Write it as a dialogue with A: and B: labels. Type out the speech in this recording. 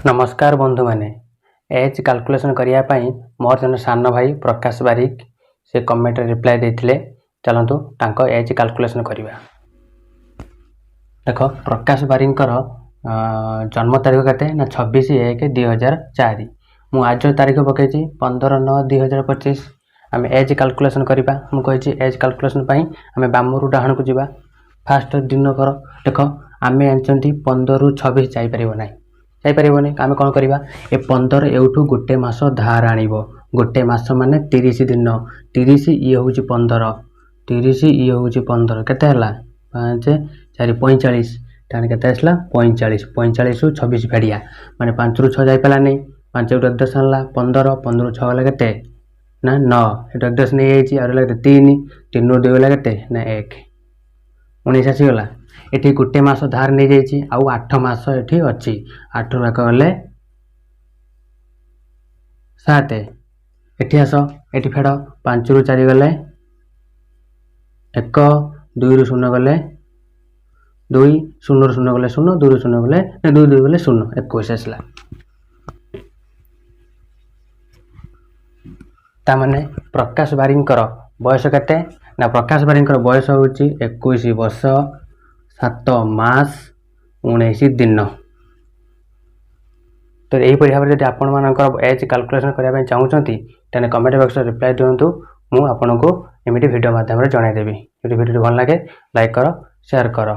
A: नमस्कार बंधु मैंने एज कैलकुलेशन करने मोर जन सान भाई प्रकाश बारिक से कमेंट रिप्लाई देते चलतु तांको एज कैलकुलेशन करवा। देख प्रकाश बारिकर जन्म तारीख केते ना 26/1/2004। मु आज तारीख पकई 15/9/2025। आम एज कैलकुलेशन करवा। मुझे एज कैलकुलेशन आम बामरू डाहण को जावा। फास्ट दिन कर देख आम आनी 15 ରୁ 26 जापर ना जापरनी आम कौन करवा ए 15 एवठू गोटे मास धार आनिब। गोटे मास माने 30 दिन 30 ये हूँ 15 30 ये हूँ 15 केते 5 4 45 टाने के 45 45 ରୁ 26 फेड़िया माने 5 ରୁ 6 जापारा नहीं 5 ରୁ 10 आनला 15 15 ରୁ 6 गला केते ना 9 ये 10 नहीं जाइए और लगे 3 3 ରୁ 2 गला केते ना 1 19 आसीगला। एठी गोटे मास धार नहीं जाइए आउ 8 मास एठी अच्छी 8 ରୁ 1 गले 7 एठी आस एठी फेड़ 5 ରୁ 4 गले 1 2 ରୁ 0 गले 2 0 ରୁ 0 गले 0 2 ରୁ 0 गले 2 2 गले 0 21 आसला। ता माने प्रकाश बारिकर बयस केते ना प्रकाश बारिकर बयस होची 21 वर्ष 7 मास 19 दिन। तो यही भाव में जब आप एज कैलकुलेशन करने चाहूँगी तेने कमेंट बॉक्स में रिप्लाई दिंतु। मुझे आपको एमती वीडियो माध्यम जनईदेवी। जो वीडियो भल लगे लाइक कर शेयर कर।